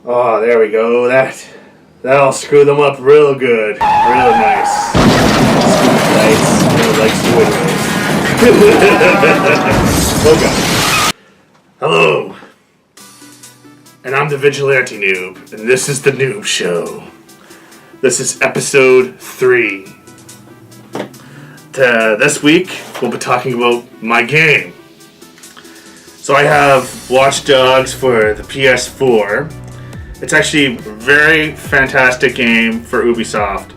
Oh, there we go. That'll screw them up real good. Real nice. Nice. Like squid. Oh god. Hello. And I'm the Vigilante Noob, and this is the Noob Show. This is episode 3. This week, we'll be talking about my game. So I have Watch Dogs for the PS4. It's actually a very fantastic game for Ubisoft.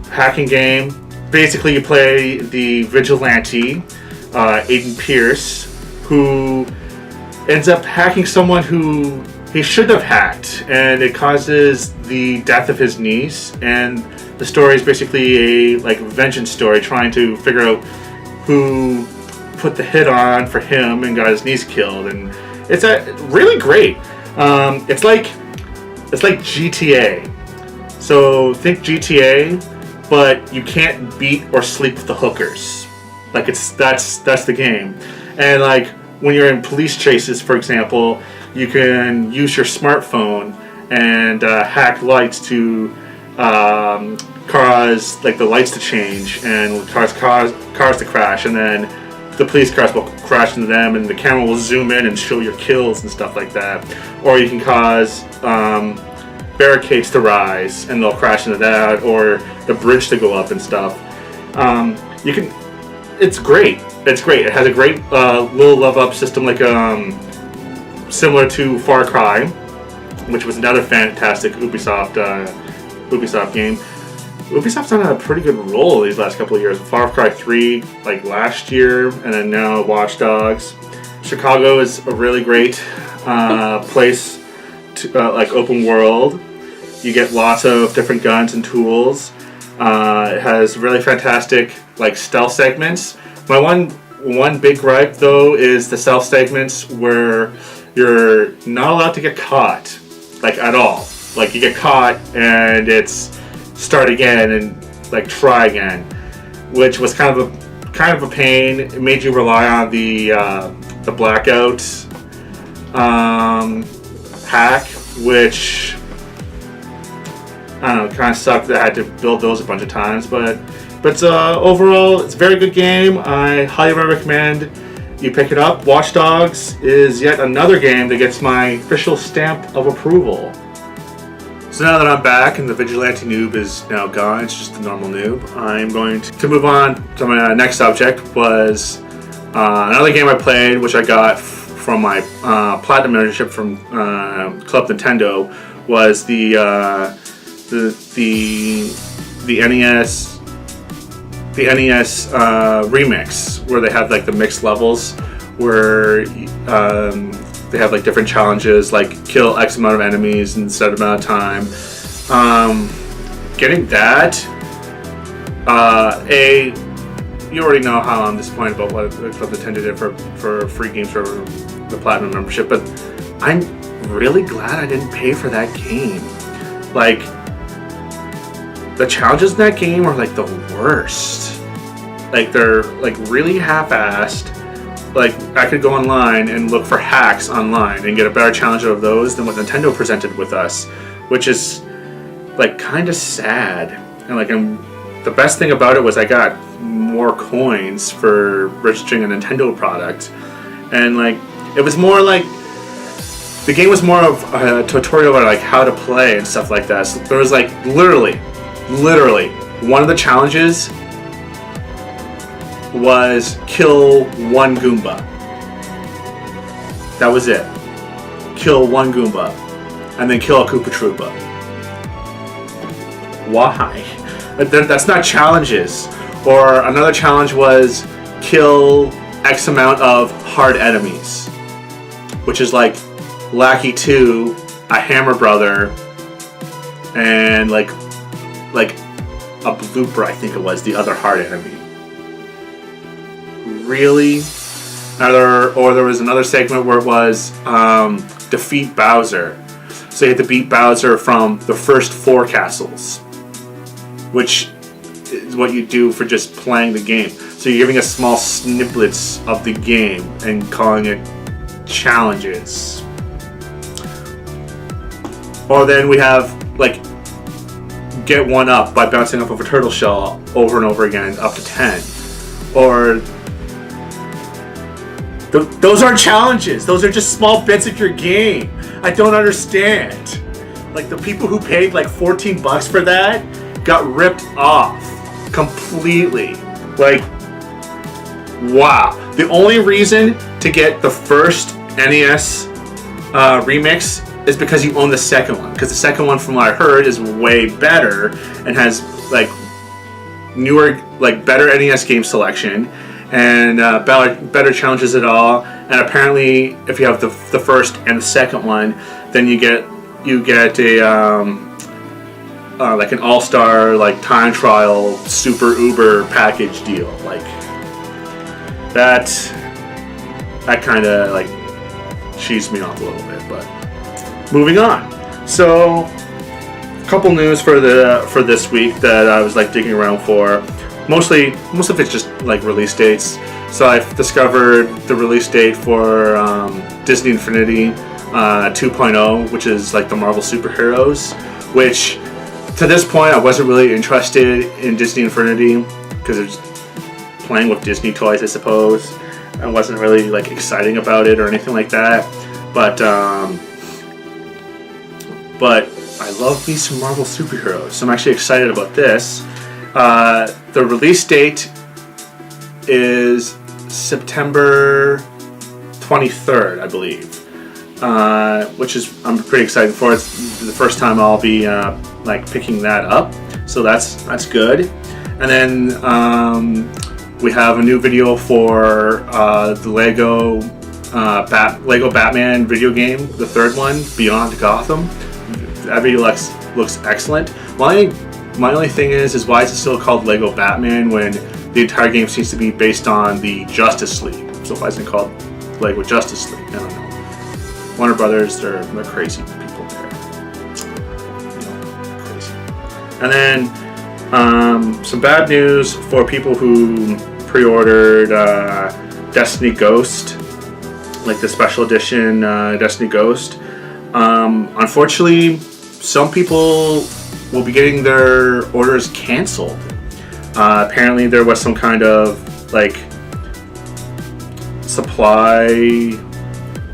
Hacking game. Basically, you play the Vigilante, Aiden Pierce, who ends up hacking someone who he should have hacked, and it causes the death of his niece. And the story is basically a vengeance story, trying to figure out who put the hit on for him and got his niece killed. And it's really great. It's like GTA. So think GTA, but you can't beat or sleep with the hookers. That's the game. And when you're in police chases, for example, you can use your smartphone and hack lights to cause the lights to change and cause cars to crash, and then the police cars will crash into them, and the camera will zoom in and show your kills and stuff like that. Or you can cause barricades to rise, and they'll crash into that, or the bridge to go up and stuff. It's great. It's great. It has a great little level-up system, similar to Far Cry, which was another fantastic Ubisoft game. Ubisoft's done a pretty good roll these last couple of years. Far Cry 3, last year, and then now Watch Dogs. Chicago is a really great place, to, open world. You get lots of different guns and tools. It has really fantastic stealth segments. My one big gripe though is the stealth segments where you're not allowed to get caught, at all. You get caught and it's start again and try again, which was kind of a pain. It made you rely on the blackout hack, which I don't know, kind of sucked that I had to build those a bunch of times, but overall, it's a very good game. I highly recommend you pick it up. Watch Dogs is yet another game that gets my official stamp of approval. So now that I'm back and the Vigilante Noob is now gone, it's just the normal Noob, I'm going to move on to my next subject. Was another game I played, which I got from my Platinum membership from Club Nintendo, was the NES remix, where they have the mixed levels, where they have different challenges, kill X amount of enemies in a set amount of time. Getting that, you already know how I'm disappointed about what Club Nintendo did for free games for the Platinum membership, but I'm really glad I didn't pay for that game. The challenges in that game are the worst. They're really half-assed. I could go online and look for hacks online and get a better challenge of those than what Nintendo presented with us, which is kind of sad. And the best thing about it was I got more coins for registering a Nintendo product, and it was more the game was more of a tutorial about how to play and stuff like that. So there was literally one of the challenges was kill one Goomba. That was it. Kill one Goomba. And then kill a Koopa Troopa. Why? That's not challenges. Or another challenge was kill X amount of hard enemies, which is Lackey 2, a Hammer Brother, and a Blooper, I think it was, the other hard enemy. Really? Or there was another segment where it was defeat Bowser. So you had to beat Bowser from the first 4 castles, which is what you do for just playing the game. So you're giving us small snippets of the game and calling it challenges. Or then we have like get 1 up by bouncing off of a turtle shell over and over again up to 10. Or those aren't challenges. Those are just small bits of your game. I don't understand. Like the people who paid like $14 for that got ripped off completely. Like, wow. The only reason to get the first NES remix is because you own the second one. Because the second one, from what I heard, is way better and has like newer, like better NES game selection and better challenges at all. And apparently, if you have the first and the second one, then you get a like an all-star like time trial super uber package deal. Like that kind of like cheesed me off a little bit. But moving on. So a couple news for this week that I was like digging around for. Most of it's just like release dates. So I've discovered the release date for Disney Infinity 2.0, which is like the Marvel superheroes, which to this point I wasn't really interested in Disney Infinity because it's playing with Disney toys, I suppose. I wasn't really like exciting about it or anything like that. But I love me some Marvel superheroes, so I'm actually excited about this. The release date is September 23rd, I believe, which is I'm pretty excited for. It's the first time I'll be like picking that up, so that's good. And then we have a new video for the Lego Batman video game, the third one, Beyond Gotham. That video looks excellent. My only thing is why is it still called Lego Batman when the entire game seems to be based on the Justice League? So why isn't it called Lego Justice League? I don't know. Warner Brothers, they're crazy people there. Crazy. And then some bad news for people who pre-ordered Destiny Ghost, like the special edition Destiny Ghost. Unfortunately, some people will be getting their orders canceled. Apparently there was some kind of like supply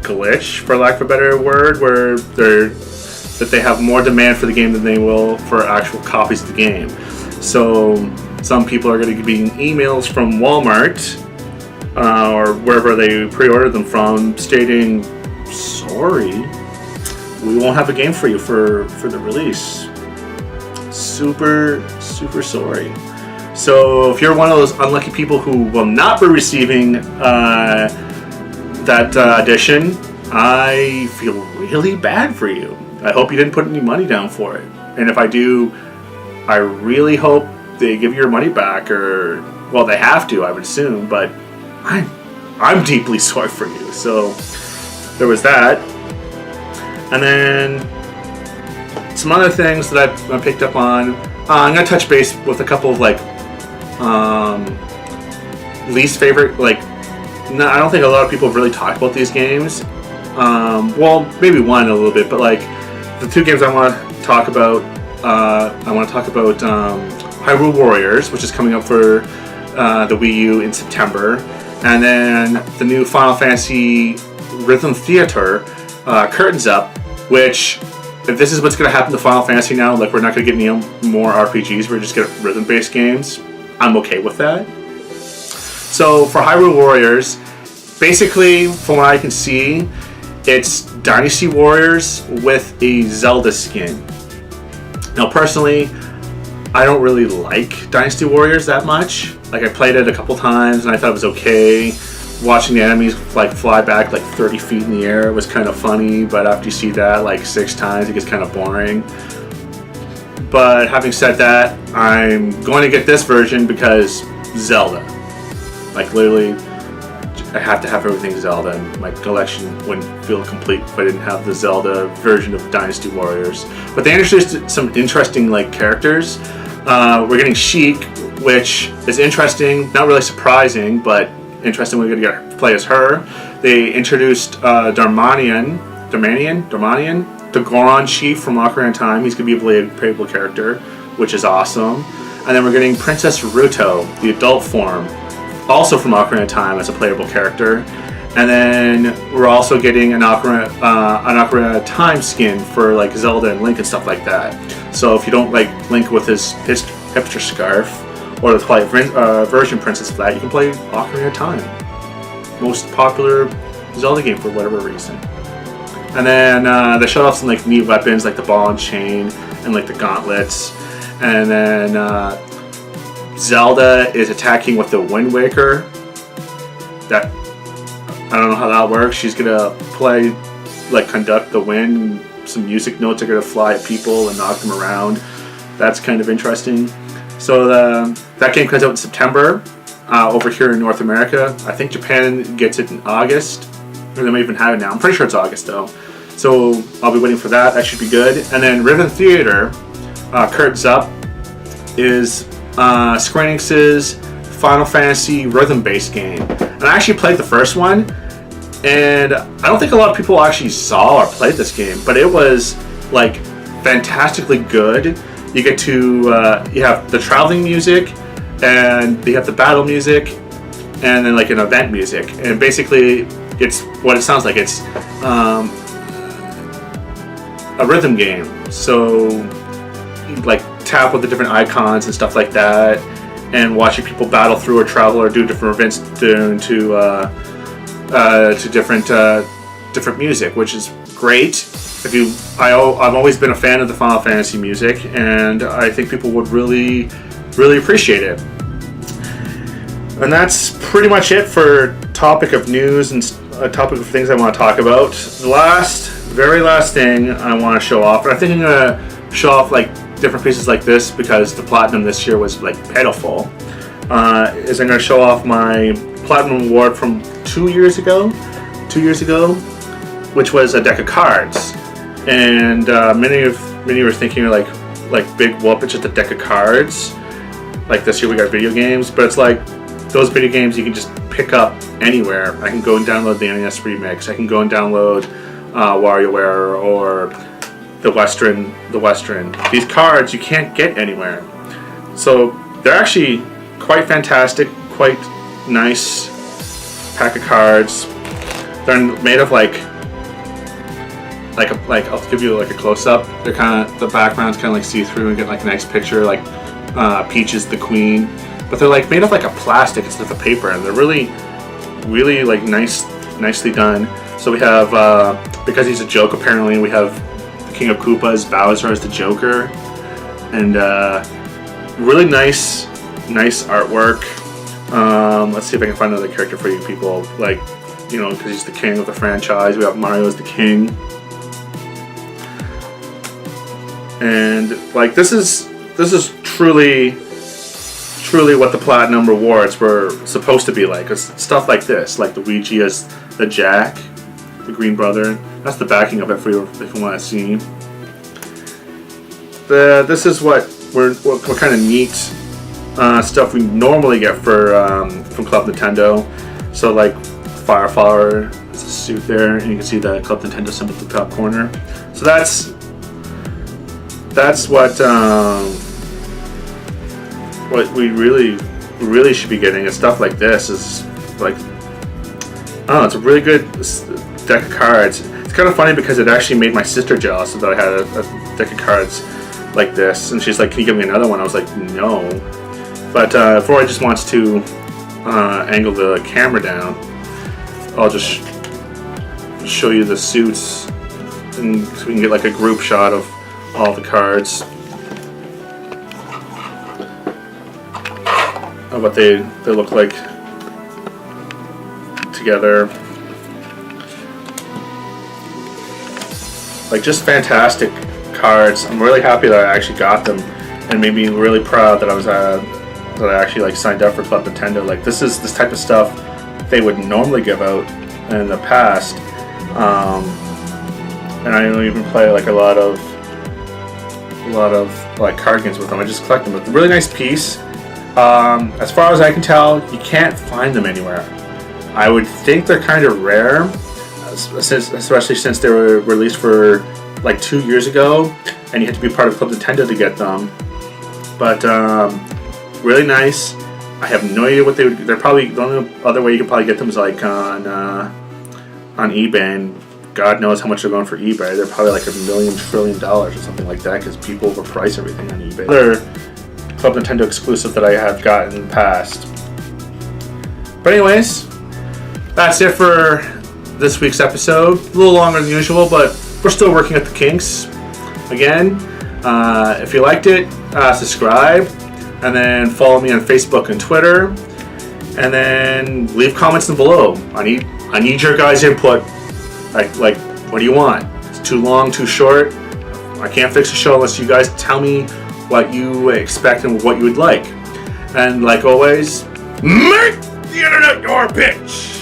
glitch, for lack of a better word, where they have more demand for the game than they will for actual copies of the game. So some people are going to be getting emails from Walmart or wherever they pre-ordered them from stating, sorry, we won't have a game for you for the release. Super sorry. So if you're one of those unlucky people who will not be receiving that edition, I feel really bad for you. I hope you didn't put any money down for it. And if I do, I really hope they give you your money back, or well, they have to, I would assume. But I'm deeply sorry for you. So there was that, and then some other things that I picked up on. I'm gonna touch base with a couple of like least favorite, like no, I don't think a lot of people have really talked about these games. Well, maybe one a little bit, but like the two games I want to talk about. I want to talk about Hyrule Warriors, which is coming up for the Wii U in September, and then the new Final Fantasy Rhythm Theater Curtains Up, which, if this is what's going to happen to Final Fantasy now, like we're not going to get any more RPGs, we're just going to get rhythm-based games, I'm okay with that. So for Hyrule Warriors, basically, from what I can see, it's Dynasty Warriors with a Zelda skin. Now, personally, I don't really like Dynasty Warriors that much. Like, I played it a couple times and I thought it was okay. Watching the enemies like fly back like 30 feet in the air was kind of funny, but after you see that like 6 times, it gets kind of boring. But having said that, I'm going to get this version because Zelda. Like, literally, I have to have everything Zelda, and my collection wouldn't feel complete if I didn't have the Zelda version of Dynasty Warriors. But they introduced some interesting like characters. We're getting Sheik, which is interesting, not really surprising, but interesting. We're going to play as her. They introduced Darmanian, the Goron Chief from Ocarina of Time. He's going to be a playable character, which is awesome. And then we're getting Princess Ruto, the adult form, also from Ocarina of Time as a playable character. And then we're also getting an Ocarina of Time skin for like Zelda and Link and stuff like that. So if you don't like Link with his hipster scarf or the Twilight version Princess of that, you can play Ocarina of Time. Most popular Zelda game for whatever reason. And then they showed off some like neat weapons like the ball and chain and like the gauntlets. And then Zelda is attacking with the Wind Waker. That I don't know how that works. She's gonna play, like, conduct the wind. Some music notes are gonna fly at people and knock them around. That's kind of interesting. So that game comes out in September over here in North America. I think Japan gets it in August, or they might even have it now. I'm pretty sure it's August though. So I'll be waiting for that. That should be good. And then Riven Theater, Kurt Zup, is Square Enix's Final Fantasy rhythm-based game. And I actually played the first one, and I don't think a lot of people actually saw or played this game, but it was like fantastically good. You get to you have the traveling music, and you have the battle music, and then like an event music. And basically, it's what it sounds like. It's a rhythm game. So you like tap with the different icons and stuff like that, and watching people battle through or travel or do different events to different music, which is great. I've always been a fan of the Final Fantasy music, and I think people would really appreciate it. And that's pretty much it for topic of news and a topic of things I want to talk about. The very last thing I want to show off, and I think I'm gonna show off like different pieces like this because the platinum this year was like pitiful. Is I'm gonna show off my platinum award from 2 years ago, which was a deck of cards. And many of you are thinking like big whoop, it's just a deck of cards. Like this year we got video games, but it's like those video games you can just pick up anywhere. I can go and download the NES Remix. I can go and download WarioWare or the Western. These cards you can't get anywhere. So they're actually quite fantastic, quite nice pack of cards. They're made of like I'll give you like a close up. They're kind of, the background's kind of like see through and get like a nice picture like Peach is the queen, but they're like made of like a plastic instead of a paper, and they're really like nicely done. So we have because he's a joke apparently, we have the King of Koopas, Bowser as the Joker, and really nice artwork. Let's see if I can find another character for you people, like, you know, because he's the king of the franchise. We have Mario as the king, and like this is truly what the platinum rewards were supposed to be like. It's stuff like this, like Luigi as the Jack, the Green Brother. That's the backing of it for you if you want to see. This is what kind of neat stuff we normally get from Club Nintendo. So like Fireflower, there's a suit there, and you can see the Club Nintendo symbol at the top corner. So that's what we really should be getting. Is stuff like this. Is like, oh, it's a really good deck of cards. It's kind of funny because it actually made my sister jealous that I had a deck of cards like this, and she's like, "Can you give me another one?" I was like, "No." But if Roy just wants to angle the camera down, I'll just show you the suits, and so we can get like a group shot of all the cards, of what they look like together. Like, just fantastic cards. I'm really happy that I actually got them, and made me really proud that I actually like signed up for Club Nintendo. Like, this is this type of stuff they would normally give out in the past, and I don't even play like a lot of like card games with them. I just collect them. But a really nice piece. As far as I can tell, you can't find them anywhere. I would think they're kind of rare, especially since they were released for like 2 years ago, and you had to be part of Club Nintendo to get them. But really nice. I have no idea what they would. They're probably the only other way you could probably get them is like on eBay, and God knows how much they're going for eBay. They're probably like $1 million trillion or something like that because people overprice everything on eBay. Another Club Nintendo exclusive that I have gotten in the past. But anyways, that's it for this week's episode. A little longer than usual, but we're still working at the kinks. Again, if you liked it, subscribe, and then follow me on Facebook and Twitter, and then leave comments below. I need your guys' input. Like, what do you want? It's too long, too short? I can't fix a show unless you guys tell me what you expect and what you would like. And like always, make the internet your bitch!